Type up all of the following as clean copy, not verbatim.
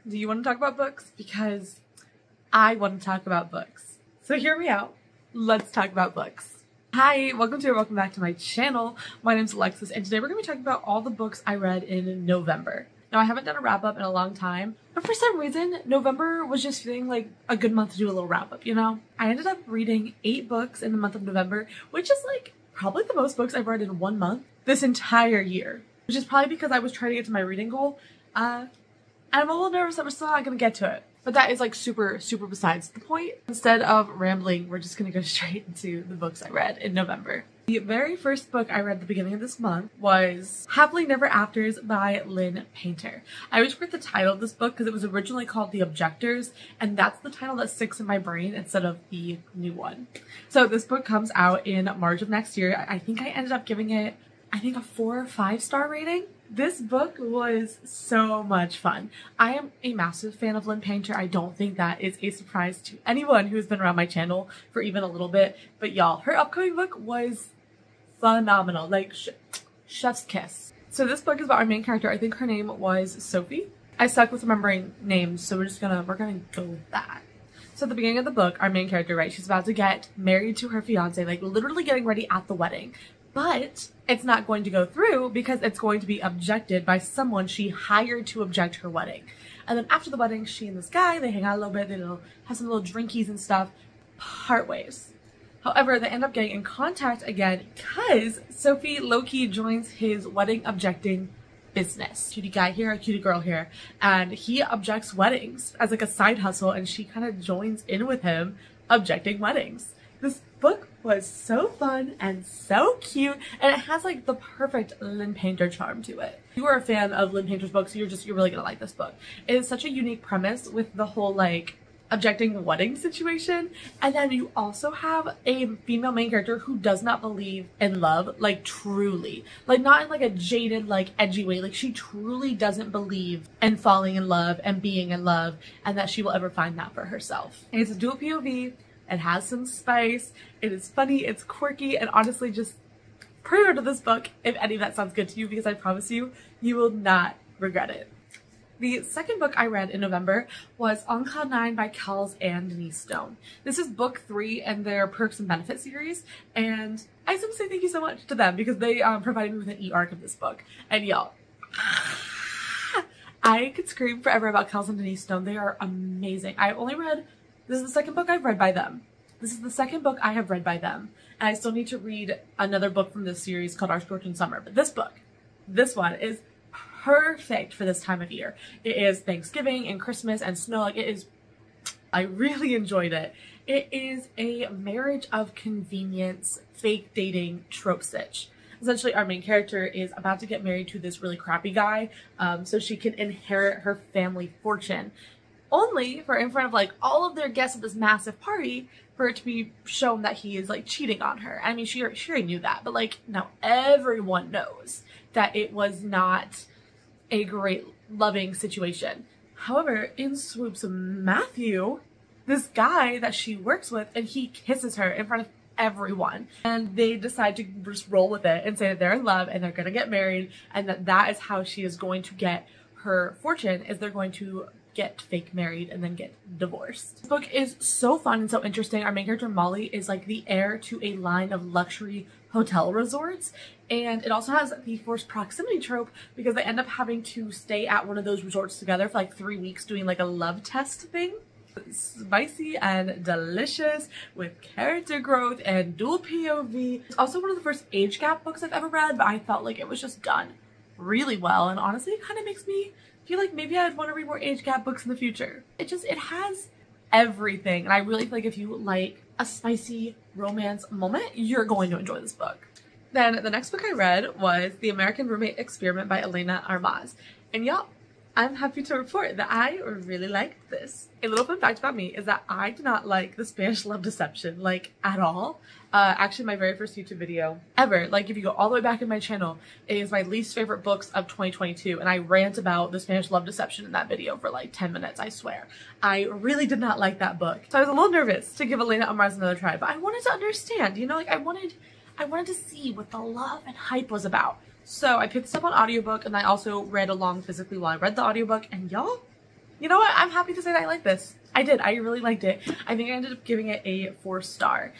Do you want to talk about books? Because I want to talk about books. So hear me out. Let's talk about books. Hi, welcome back to my channel. My name's Alexis, and today we're going to be talking about all the books I read in November. Now, I haven't done a wrap-up in a long time, but for some reason, November was just feeling like a good month to do a little wrap-up, you know? I ended up reading 8 books in the month of November, which is like probably the most books I've read in 1 month this entire year, which is probably because I was trying to get to my reading goal. And I'm a little nervous that we're still not going to get to it. But that is like super besides the point. Instead of rambling, we're just going to go straight into the books I read in November. The very first book I read at the beginning of this month was Happily Never Afters by Lynn Painter. I always forget the title of this book because it was originally called The Objectors, and that's the title that sticks in my brain instead of the new one. So this book comes out in March of next year. I think I ended up giving it, a 4 or 5 star rating. This book was so much fun. I am a massive fan of Lynn Painter. I don't think that is a surprise to anyone who's been around my channel for even a little bit. But y'all, her upcoming book was phenomenal. Like, chef's kiss. So this book is about our main character. I think her name was Sophie. I suck with remembering names, so we're gonna go with that. So at the beginning of the book, our main character, right, she's about to get married to her fiance, like literally getting ready at the wedding. But it's not going to go through because it's going to be objected by someone she hired to object her wedding. And then after the wedding, she and this guy, they hang out a little bit, they have some little drinkies and stuff, part ways. However, they end up getting in contact again because Sophie low-key joins his wedding objecting business. Cutie guy here, a cutie girl here, and he objects weddings as like a side hustle, and she kind of joins in with him objecting weddings. This book was so fun and so cute, and it has like the perfect Lynn Painter charm to it. If you are a fan of Lynn Painter's books, you're really gonna like this book. It is such a unique premise with the whole like objecting wedding situation, and then you also have a female main character who does not believe in love, like truly, like not in like a jaded like edgy way, like she truly doesn't believe in falling in love and being in love and that she will ever find that for herself. And it's a dual POV. It has some spice, it is funny, it's quirky, and honestly just pre-order this book if any of that sounds good to you, because I promise you, you will not regret it. The second book I read in November was On Cloud 9 by Kels and Denise Stone. This is book 3 in their Perks and Benefits series, and I just want to say thank you so much to them because they provided me with an e-arc of this book. And y'all, I could scream forever about Kels and Denise Stone. They are amazing. This is the second book I've read by them. This is the second book I have read by them. And I still need to read another book from this series called Our Scorching Summer. But this one is perfect for this time of year. It is Thanksgiving and Christmas and snow. Like, I really enjoyed it. It is a marriage of convenience, fake dating trope stitch. Essentially, our main character is about to get married to this really crappy guy so she can inherit her family fortune. Only for in front of like all of their guests at this massive party for it to be shown that he is like cheating on her. I mean, she already knew that, but like now everyone knows that it was not a great loving situation. However, in swoops Matthew, this guy that she works with, and he kisses her in front of everyone, and they decide to just roll with it and say that they're in love and they're gonna get married, and that is how she is going to get her fortune, is they're going to get fake married and then get divorced. This book is so fun and so interesting. Our main character Molly is like the heir to a line of luxury hotel resorts, and it also has the forced proximity trope because they end up having to stay at one of those resorts together for like 3 weeks doing like a love test thing. Spicy and delicious with character growth and dual POV. It's also one of the first age gap books I've ever read, but I felt like it was just done really well, and honestly it kind of makes me feel like maybe I'd want to read more age gap books in the future. It has everything, and I really feel like if you like a spicy romance moment, you're going to enjoy this book. Then the next book I read was The American Roommate Experiment by Elena Armaz, and y'all, I'm happy to report that I really liked this. A little fun fact about me is that I did not like the Spanish love deception, like, at all. Actually, my very first YouTube video ever, like if you go all the way back in my channel, it is my least favorite books of 2022, and I rant about the Spanish love deception in that video for like 10 minutes, I swear. I really did not like that book. So I was a little nervous to give Elena Armaz another try, but I wanted to understand, you know, like I wanted to see what the love and hype was about. So I picked this up on audiobook, and I also read along physically while I read the audiobook, and y'all, you know what? I'm happy to say that I like this. I did. I really liked it. I think I ended up giving it a 4-star.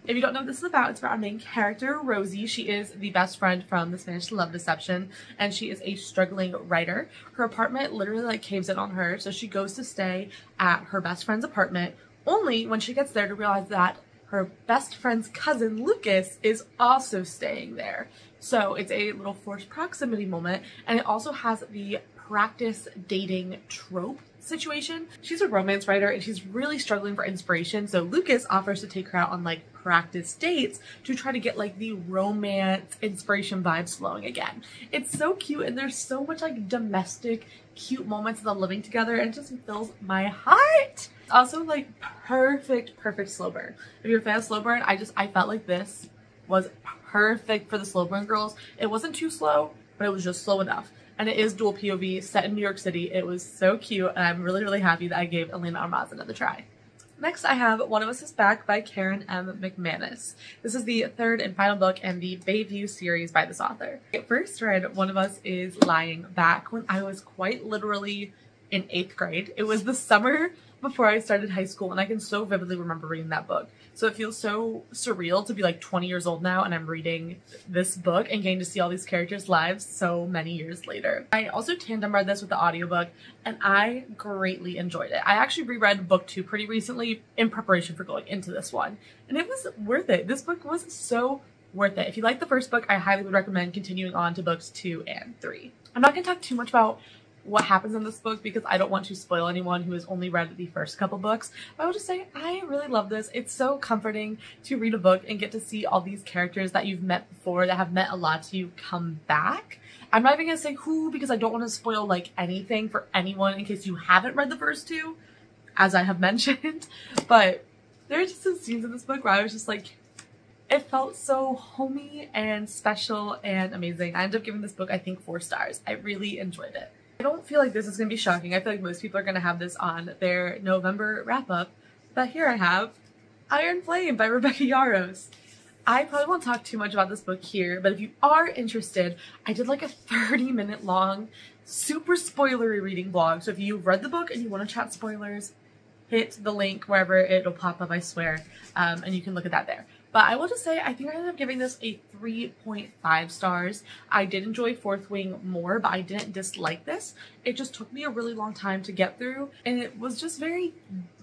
If you don't know what this is about, it's about our main character, Rosie. She is the best friend from the Spanish Love Deception, and she is a struggling writer. Her apartment literally like caves in on her, so she goes to stay at her best friend's apartment, only when she gets there to realize that her best friend's cousin, Lucas, is also staying there. So it's a little forced proximity moment, and it also has the practice dating trope situation. She's a romance writer and she's really struggling for inspiration, so Lucas offers to take her out on like practice dates to try to get like the romance inspiration vibes flowing again. It's so cute, and there's so much like domestic cute moments of them living together, and it just fills my heart. Also like perfect slow burn. If you're a fan of slow burn, I felt like this was perfect for the slow burn girls. It wasn't too slow, but it was just slow enough. And it is dual POV, set in New York City. It was so cute, and I'm really happy that I gave Elena Armaz another try. Next, I have One of Us is Back by Karen M. McManus. This is the third and final book in the Bayview series by this author. I first read One of Us is Lying back when I was quite literally in 8th grade. It was the summer before I started high school, and I can so vividly remember reading that book. So it feels so surreal to be like 20 years old now and I'm reading this book and getting to see all these characters' lives so many years later. I also tandem read this with the audiobook, and I greatly enjoyed it. I actually reread book 2 pretty recently in preparation for going into this one, and it was worth it. This book was so worth it. If you like the first book, I highly would recommend continuing on to books 2 and 3. I'm not going to talk too much about what happens in this book because I don't want to spoil anyone who has only read the first couple books, but I will just say I really love this. It's so comforting to read a book and get to see all these characters that you've met before that have meant a lot to you come back. I'm not even gonna say who because I don't want to spoil like anything for anyone in case you haven't read the first 2, as I have mentioned, but there are just some scenes in this book where I was just like, it felt so homey and special and amazing. I ended up giving this book I think 4 stars. I really enjoyed it. I don't feel like this is going to be shocking. I feel like most people are going to have this on their November wrap-up, but here I have Iron Flame by Rebecca Yarros. I probably won't talk too much about this book here, but if you are interested, I did like a 30-minute long, super spoilery reading vlog. So if you've read the book and you want to chat spoilers, hit the link wherever it'll pop up, I swear, and you can look at that there. But I will just say, I think I ended up giving this a 3.5 stars. I did enjoy Fourth Wing more, but I didn't dislike this. It just took me a really long time to get through, and it was just very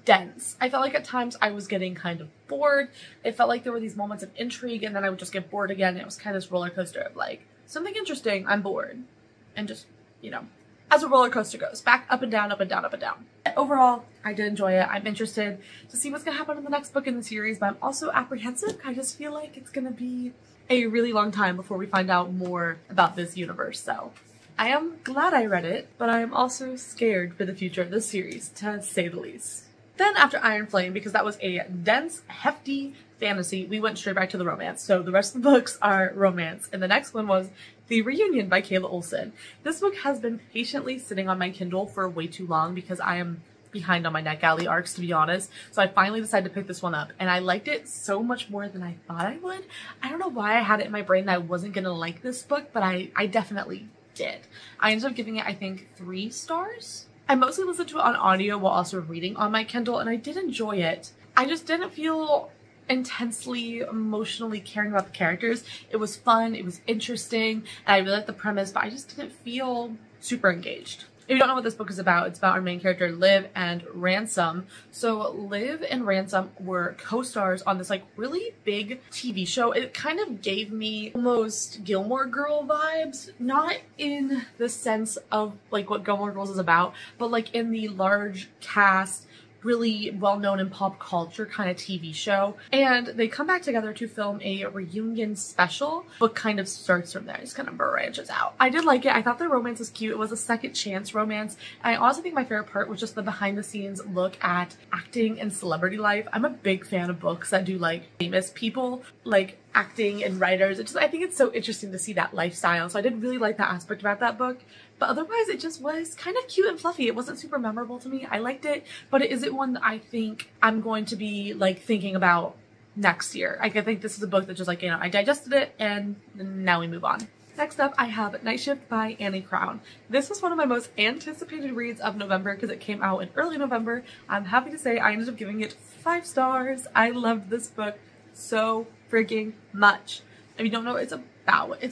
dense. I felt like at times I was getting kind of bored. It felt like there were these moments of intrigue, and then I would just get bored again. It was kind of this roller coaster of like, something interesting, I'm bored. And just, you know, as a roller coaster goes, back up and down, up and down, up and down. Overall, I did enjoy it. I'm interested to see what's gonna happen in the next book in the series, but I'm also apprehensive. I just feel like it's gonna be a really long time before we find out more about this universe. So I am glad I read it, but I am also scared for the future of this series, to say the least. Then after Iron Flame, because that was a dense, hefty fantasy, we went straight back to the romance. So the rest of the books are romance, and the next one was The Reunion by Kayla Olson. This book has been patiently sitting on my Kindle for way too long because I am behind on my NetGalley arcs, to be honest. So I finally decided to pick this one up, and I liked it so much more than I thought I would. I don't know why I had it in my brain that I wasn't gonna like this book, but I definitely did. I ended up giving it, I think, 3 stars. I mostly listened to it on audio while also reading on my Kindle, and I did enjoy it. I just didn't feel intensely emotionally caring about the characters. It was fun, it was interesting, and I really liked the premise, but I just didn't feel super engaged. If you don't know what this book is about, it's about our main character Liv and Ransom. So Liv and Ransom were co-stars on this like really big TV show. It kind of gave me almost Gilmore Girl vibes, not in the sense of like what Gilmore Girls is about, but like in the large cast, really well-known in pop culture kind of TV show. And they come back together to film a reunion special, but kind of starts from there. It just kind of branches out. I did like it. I thought the romance was cute. It was a second chance romance. And I also think my favorite part was just the behind the scenes look at acting and celebrity life. I'm a big fan of books that do like famous people, like acting and writers. I think it's so interesting to see that lifestyle. So I did really like that aspect about that book. But otherwise, it just was kind of cute and fluffy. It wasn't super memorable to me. I liked it, but it isn't one that I think I'm going to be like thinking about next year. I think this is a book that just like, you know, I digested it and now we move on. Next up, I have Night Shift by Annie Crown. This was one of my most anticipated reads of November because it came out in early November. I'm happy to say I ended up giving it 5 stars. I loved this book so freaking much. If you don't know what it's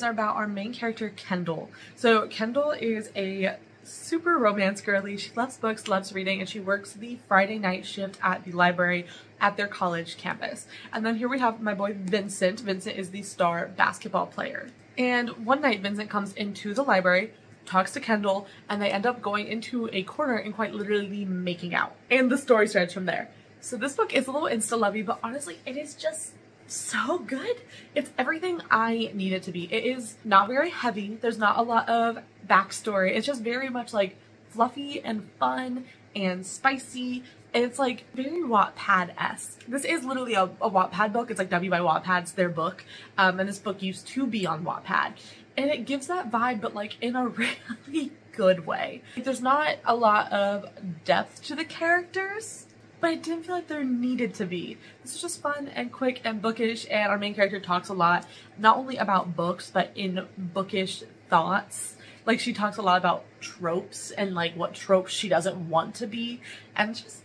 about our main character, Kendall. So Kendall is a super romance girly. She loves books, loves reading, and she works the Friday night shift at the library at their college campus. And then here we have my boy Vincent. Vincent is the star basketball player. And one night Vincent comes into the library, talks to Kendall, and they end up going into a corner and quite literally making out. And the story starts from there. So this book is a little insta-lovey, but honestly it is just so good. It's everything I need it to be. It is not very heavy. There's not a lot of backstory. It's just very much like fluffy and fun and spicy. And it's like very Wattpad-esque. This is literally a Wattpad book. It's like W by Wattpad's their book. And this book used to be on Wattpad. And it gives that vibe, but like in a really good way. There's not a lot of depth to the characters, but I didn't feel like there needed to be. This is just fun and quick and bookish, and our main character talks a lot, not only about books, but in bookish thoughts. Like she talks a lot about tropes and like what tropes she doesn't want to be, and it's just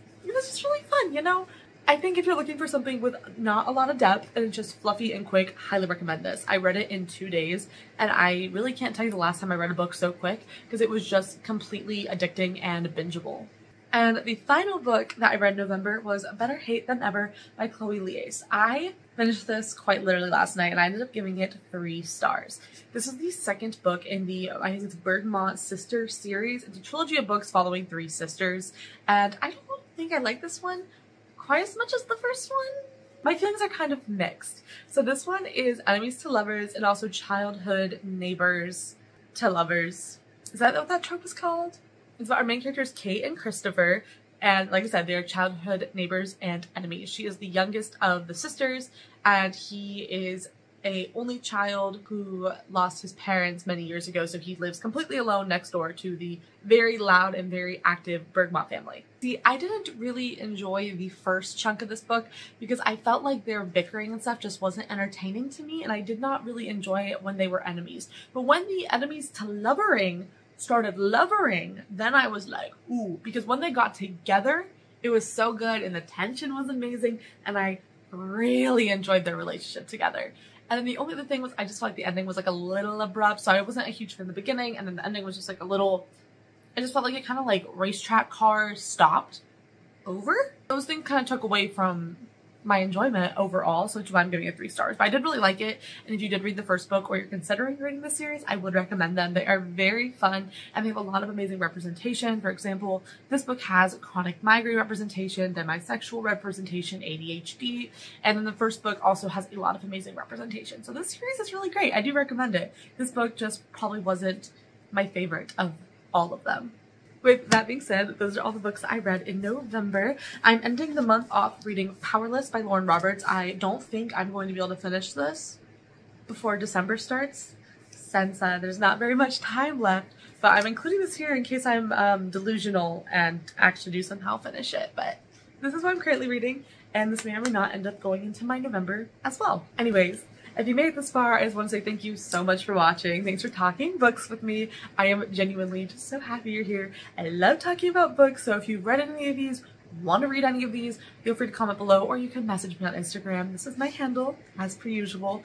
really fun, you know? I think if you're looking for something with not a lot of depth and it's just fluffy and quick, highly recommend this. I read it in 2 days, and I really can't tell you the last time I read a book so quick because it was just completely addicting and bingeable. And the final book that I read in November was Better Hate Than Ever by Chloe Liese. I finished this quite literally last night and I ended up giving it 3 stars. This is the second book in the, I think it's Bergmont Sister series. It's a trilogy of books following 3 sisters. And I don't think I like this one quite as much as the first one. My feelings are kind of mixed. So this one is enemies to lovers and also childhood neighbors to lovers. Is that what that trope is called? It's about our main characters, Kate and Christopher, and like I said, they're childhood neighbors and enemies. She is the youngest of the sisters, and he is a only child who lost his parents many years ago, so he lives completely alone next door to the very loud and very active Bergmont family. See, I didn't really enjoy the first chunk of this book because I felt like their bickering and stuff just wasn't entertaining to me, and I did not really enjoy it when they were enemies. But when the enemies to lovering started lovering, then I was like, ooh, because when they got together, it was so good and the tension was amazing and I really enjoyed their relationship together. And then the only other thing was I just felt like the ending was like a little abrupt, so I wasn't a huge fan in the beginning, and then the ending was just like a little, I just felt like it kind of like racetrack car stopped over. Those things kind of took away from my enjoyment overall, so which is why I'm giving it 3 stars. But I did really like it, and if you did read the first book or you're considering reading the series, I would recommend them. They are very fun and they have a lot of amazing representation. For example, this book has chronic migraine representation, demisexual representation, ADHD, and then the first book also has a lot of amazing representation. So this series is really great. I do recommend it. This book just probably wasn't my favorite of all of them. With that being said, those are all the books I read in November. I'm ending the month off reading Powerless by Lauren Roberts. I don't think I'm going to be able to finish this before December starts, since there's not very much time left, but I'm including this here in case I'm delusional and actually do somehow finish it. But this is what I'm currently reading, and this may or may not end up going into my November as well. Anyways, if you made it this far, I just want to say thank you so much for watching. Thanks for talking books with me. I am genuinely just so happy you're here. I love talking about books, so if you've read any of these, want to read any of these, feel free to comment below, or you can message me on Instagram. This is my handle, as per usual.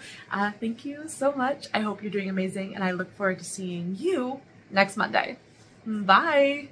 Thank you so much. I hope you're doing amazing, and I look forward to seeing you next Monday. Bye!